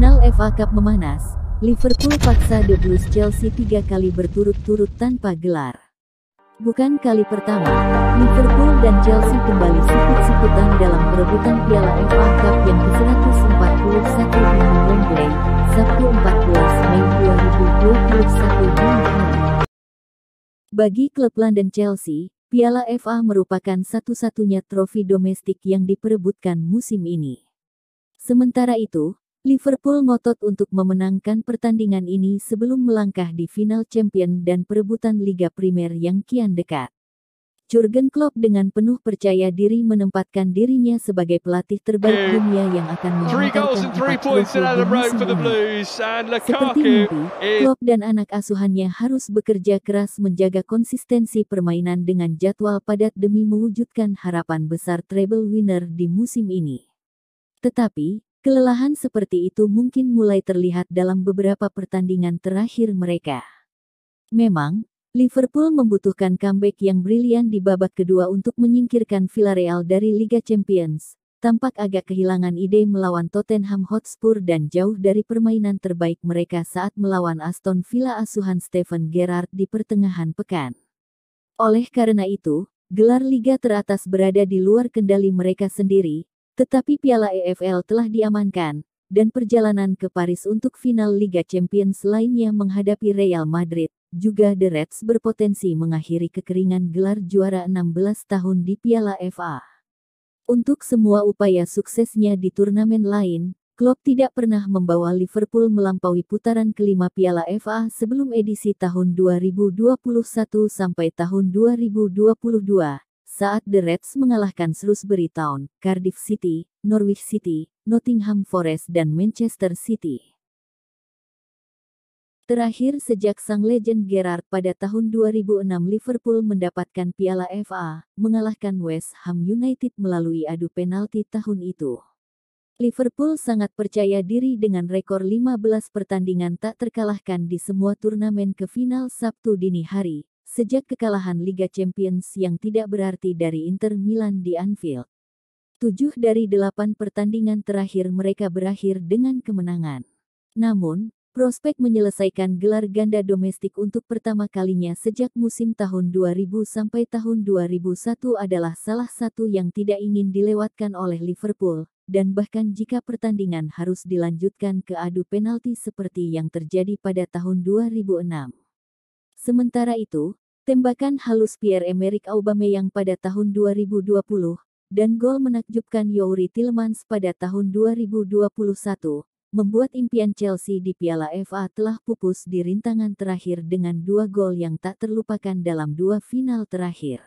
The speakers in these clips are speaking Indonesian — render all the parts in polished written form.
Final FA Cup memanas, Liverpool paksa The Blues Chelsea 3 kali berturut-turut tanpa gelar. Bukan kali pertama, Liverpool dan Chelsea kembali sikut-sikutan dalam perebutan Piala FA Cup yang ke-141 di Wembley, Sabtu 14 Mei 2021 dini hari. Bagi klub London Chelsea, Piala FA merupakan satu-satunya trofi domestik yang diperebutkan musim ini. Sementara itu, Liverpool ngotot untuk memenangkan pertandingan ini sebelum melangkah di final Champions dan perebutan Liga Primer yang kian dekat. Jurgen Klopp dengan penuh percaya diri menempatkan dirinya sebagai pelatih terbaik dunia yang akan menghantarkan 4 trofi di musim ini. Seperti mimpi, Klopp dan anak asuhannya harus bekerja keras menjaga konsistensi permainan dengan jadwal padat demi mewujudkan harapan besar treble winner di musim ini. Tetapi, kelelahan seperti itu mungkin mulai terlihat dalam beberapa pertandingan terakhir mereka. Memang, Liverpool membutuhkan comeback yang brilian di babak kedua untuk menyingkirkan Villarreal dari Liga Champions. Tampak agak kehilangan ide melawan Tottenham Hotspur dan jauh dari permainan terbaik mereka saat melawan Aston Villa asuhan Steven Gerrard di pertengahan pekan. Oleh karena itu, gelar Liga teratas berada di luar kendali mereka sendiri. Tetapi Piala EFL telah diamankan, dan perjalanan ke Paris untuk final Liga Champions lainnya menghadapi Real Madrid, juga The Reds berpotensi mengakhiri kekeringan gelar juara 16 tahun di Piala FA. Untuk semua upaya suksesnya di turnamen lain, Klopp tidak pernah membawa Liverpool melampaui putaran kelima Piala FA sebelum edisi tahun 2021 sampai tahun 2022. Saat The Reds mengalahkan Shrewsbury Town, Cardiff City, Norwich City, Nottingham Forest dan Manchester City. Terakhir sejak sang legend Gerrard pada tahun 2006 Liverpool mendapatkan Piala FA, mengalahkan West Ham United melalui adu penalti tahun itu. Liverpool sangat percaya diri dengan rekor 15 pertandingan tak terkalahkan di semua turnamen ke final Sabtu dini hari. Sejak kekalahan Liga Champions yang tidak berarti dari Inter Milan di Anfield. 7 dari 8 pertandingan terakhir mereka berakhir dengan kemenangan. Namun, prospek menyelesaikan gelar ganda domestik untuk pertama kalinya sejak musim tahun 2000 sampai tahun 2001 adalah salah satu yang tidak ingin dilewatkan oleh Liverpool, dan bahkan jika pertandingan harus dilanjutkan ke adu penalti seperti yang terjadi pada tahun 2006. Sementara itu, tembakan halus Pierre-Emerick Aubameyang pada tahun 2020, dan gol menakjubkan Youri Tielemans pada tahun 2021, membuat impian Chelsea di Piala FA telah pupus di rintangan terakhir dengan 2 gol yang tak terlupakan dalam 2 final terakhir.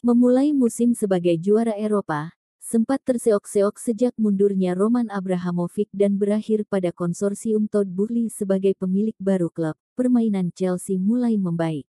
Memulai musim sebagai juara Eropa, sempat terseok-seok sejak mundurnya Roman Abramovich dan berakhir pada konsorsium Todd Boehly sebagai pemilik baru klub, permainan Chelsea mulai membaik.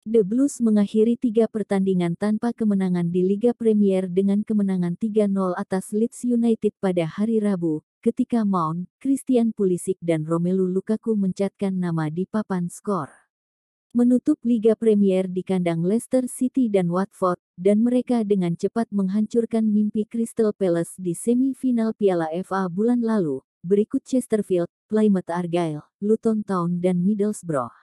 The Blues mengakhiri 3 pertandingan tanpa kemenangan di Liga Premier dengan kemenangan 3-0 atas Leeds United pada hari Rabu, ketika Mount, Christian Pulisic dan Romelu Lukaku mencetak nama di papan skor. Menutup Liga Premier di kandang Leicester City dan Watford, dan mereka dengan cepat menghancurkan mimpi Crystal Palace di semifinal Piala FA bulan lalu, berikut Chesterfield, Plymouth Argyle, Luton Town dan Middlesbrough.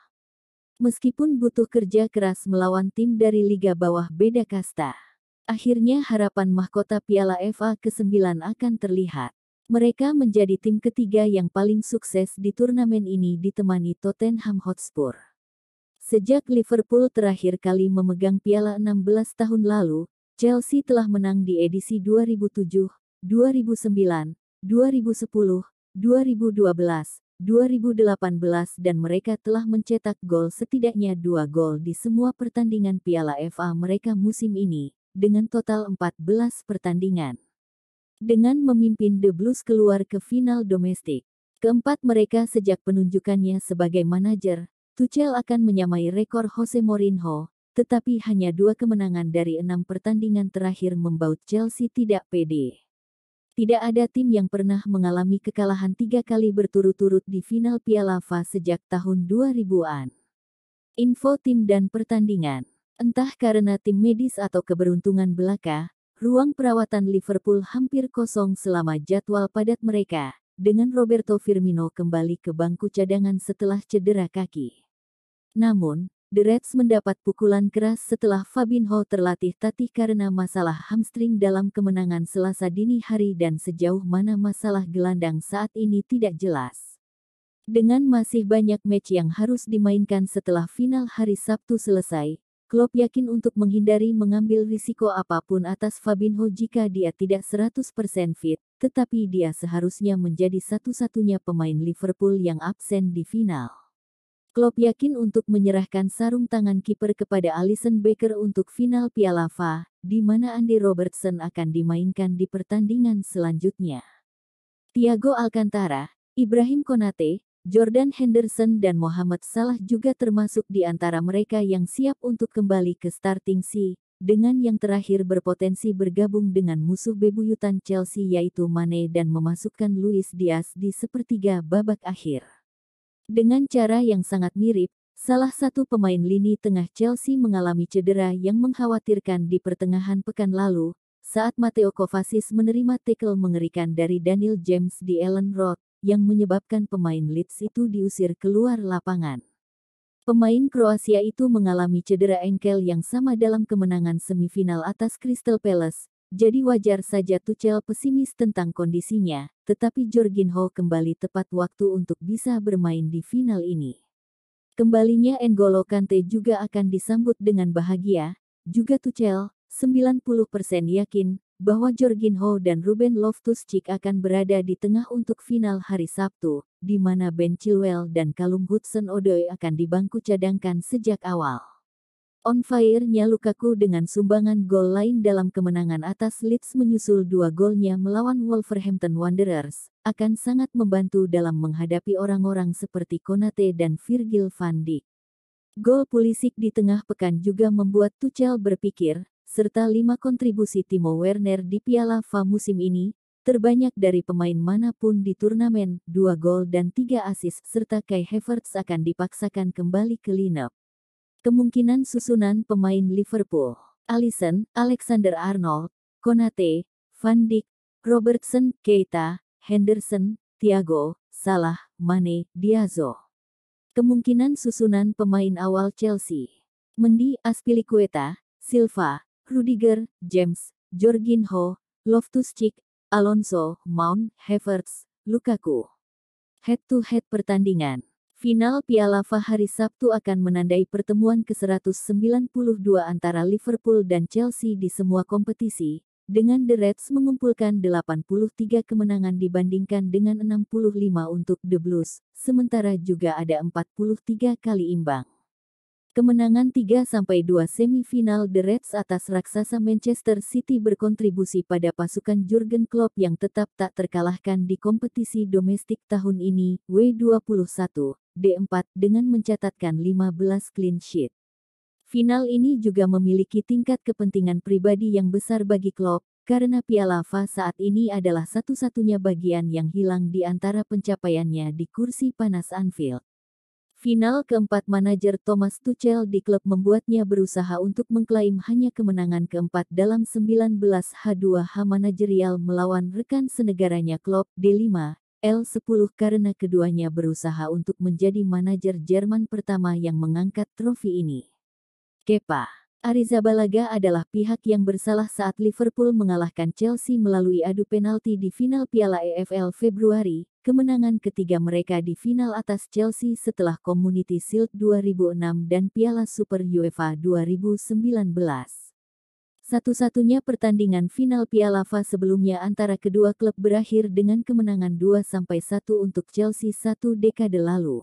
Meskipun butuh kerja keras melawan tim dari Liga Bawah beda kasta, akhirnya harapan mahkota Piala FA ke-9 akan terlihat. Mereka menjadi tim ketiga yang paling sukses di turnamen ini ditemani Tottenham Hotspur. Sejak Liverpool terakhir kali memegang Piala 16 tahun lalu, Chelsea telah menang di edisi 2007, 2009, 2010, 2012, 2018 dan mereka telah mencetak gol setidaknya 2 gol di semua pertandingan Piala FA mereka musim ini, dengan total 14 pertandingan. Dengan memimpin The Blues keluar ke final domestik, keempat mereka sejak penunjukannya sebagai manajer, Tuchel akan menyamai rekor Jose Mourinho, tetapi hanya 2 kemenangan dari 6 pertandingan terakhir membaut Chelsea tidak pede. Tidak ada tim yang pernah mengalami kekalahan 3 kali berturut-turut di final Piala FA sejak tahun 2000-an. Info tim dan pertandingan. Entah karena tim medis atau keberuntungan belaka, ruang perawatan Liverpool hampir kosong selama jadwal padat mereka, dengan Roberto Firmino kembali ke bangku cadangan setelah cedera kaki. Namun, The Reds mendapat pukulan keras setelah Fabinho terlatih tatih karena masalah hamstring dalam kemenangan Selasa dini hari dan sejauh mana masalah gelandang saat ini tidak jelas. Dengan masih banyak match yang harus dimainkan setelah final hari Sabtu selesai, Klopp yakin untuk menghindari mengambil risiko apapun atas Fabinho jika dia tidak 100% fit, tetapi dia seharusnya menjadi satu-satunya pemain Liverpool yang absen di final. Klopp yakin untuk menyerahkan sarung tangan kiper kepada Alisson Becker untuk final Piala FA, di mana Andy Robertson akan dimainkan di pertandingan selanjutnya. Thiago Alcantara, Ibrahim Konate, Jordan Henderson dan Mohamed Salah juga termasuk di antara mereka yang siap untuk kembali ke starting six, dengan yang terakhir berpotensi bergabung dengan musuh bebuyutan Chelsea yaitu Mane dan memasukkan Luis Diaz di sepertiga babak akhir. Dengan cara yang sangat mirip, salah satu pemain lini tengah Chelsea mengalami cedera yang mengkhawatirkan di pertengahan pekan lalu, saat Mateo Kovacic menerima tackle mengerikan dari Daniel James di Elland Road, yang menyebabkan pemain Leeds itu diusir keluar lapangan. Pemain Kroasia itu mengalami cedera engkel yang sama dalam kemenangan semifinal atas Crystal Palace, jadi wajar saja Tuchel pesimis tentang kondisinya, tetapi Jorginho kembali tepat waktu untuk bisa bermain di final ini. Kembalinya N'Golo Kante juga akan disambut dengan bahagia, juga Tuchel, 90% yakin, bahwa Jorginho dan Ruben Loftus-Cheek akan berada di tengah untuk final hari Sabtu, di mana Ben Chilwell dan Callum Hudson-Odoi akan dibangku cadangkan sejak awal. On fire-nya Lukaku dengan sumbangan gol lain dalam kemenangan atas Leeds menyusul 2 golnya melawan Wolverhampton Wanderers, akan sangat membantu dalam menghadapi orang-orang seperti Konate dan Virgil van Dijk. Gol Pulisic di tengah pekan juga membuat Tuchel berpikir, serta 5 kontribusi Timo Werner di Piala FA musim ini, terbanyak dari pemain manapun di turnamen, 2 gol dan 3 assist serta Kai Havertz akan dipaksakan kembali ke lineup. Kemungkinan susunan pemain Liverpool: Alisson, Alexander-Arnold, Konate, Van Dijk, Robertson, Keita, Henderson, Thiago, Salah, Mane, Diaz. Kemungkinan susunan pemain awal Chelsea: Mendy, Azpilicueta, Silva, Rudiger, James, Jorginho, Loftus-Cheek, Alonso, Mount, Havertz, Lukaku. Head-to-head pertandingan final Piala FA hari Sabtu akan menandai pertemuan ke-192 antara Liverpool dan Chelsea di semua kompetisi, dengan The Reds mengumpulkan 83 kemenangan dibandingkan dengan 65 untuk The Blues, sementara juga ada 43 kali imbang. Kemenangan 3-2 semifinal The Reds atas raksasa Manchester City berkontribusi pada pasukan Jurgen Klopp yang tetap tak terkalahkan di kompetisi domestik tahun ini, W21, D4, dengan mencatatkan 15 clean sheet. Final ini juga memiliki tingkat kepentingan pribadi yang besar bagi Klopp, karena Piala FA saat ini adalah satu-satunya bagian yang hilang di antara pencapaiannya di kursi panas Anfield. Final keempat manajer Thomas Tuchel di klub membuatnya berusaha untuk mengklaim hanya kemenangan keempat dalam 19 H2H manajerial melawan rekan senegaranya Klopp D5, L10 karena keduanya berusaha untuk menjadi manajer Jerman pertama yang mengangkat trofi ini. Kepa Arrizabalaga adalah pihak yang bersalah saat Liverpool mengalahkan Chelsea melalui adu penalti di final Piala EFL Februari, kemenangan ketiga mereka di final atas Chelsea setelah Community Shield 2006 dan Piala Super UEFA 2019. Satu-satunya pertandingan final Piala FA sebelumnya antara kedua klub berakhir dengan kemenangan 2-1 untuk Chelsea 1 dekade lalu.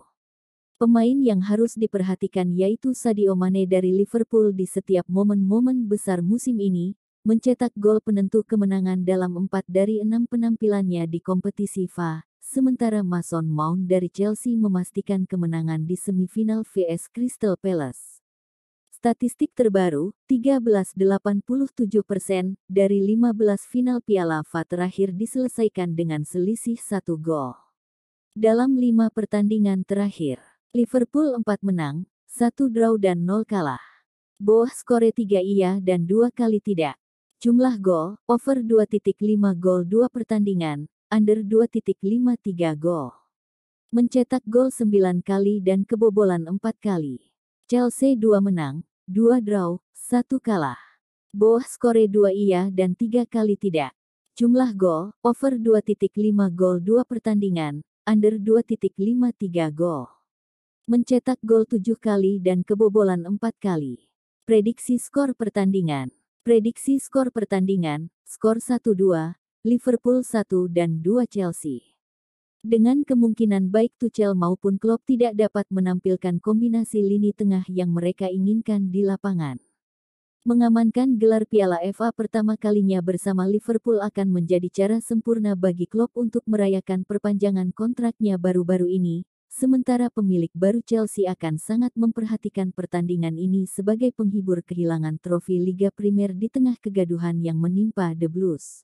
Pemain yang harus diperhatikan yaitu Sadio Mane dari Liverpool di setiap momen-momen besar musim ini, mencetak gol penentu kemenangan dalam 4 dari 6 penampilannya di kompetisi FA, sementara Mason Mount dari Chelsea memastikan kemenangan di semifinal vs Crystal Palace. Statistik terbaru, 13,87% dari 15 final Piala FA terakhir diselesaikan dengan selisih 1 gol. Dalam 5 pertandingan terakhir, Liverpool 4 menang, 1 draw dan 0 kalah. Boah skore 3 iya dan 2 kali tidak. Jumlah gol, over 2.5 gol 2 pertandingan, under 2.53 gol. Mencetak gol 9 kali dan kebobolan 4 kali. Chelsea 2 menang, 2 draw, 1 kalah. Bawah skore 2 iya dan 3 kali tidak. Jumlah gol, over 2.5 gol 2 pertandingan, under 2.53 gol. Mencetak gol 7 kali dan kebobolan 4 kali. Prediksi skor pertandingan. Prediksi skor pertandingan, skor 1-2, Liverpool 1 dan 2 Chelsea. Dengan kemungkinan baik Tuchel maupun Klopp tidak dapat menampilkan kombinasi lini tengah yang mereka inginkan di lapangan. Mengamankan gelar Piala FA pertama kalinya bersama Liverpool akan menjadi cara sempurna bagi Klopp untuk merayakan perpanjangan kontraknya baru-baru ini, sementara pemilik baru Chelsea akan sangat memperhatikan pertandingan ini sebagai penghibur kehilangan trofi Liga Primer di tengah kegaduhan yang menimpa The Blues.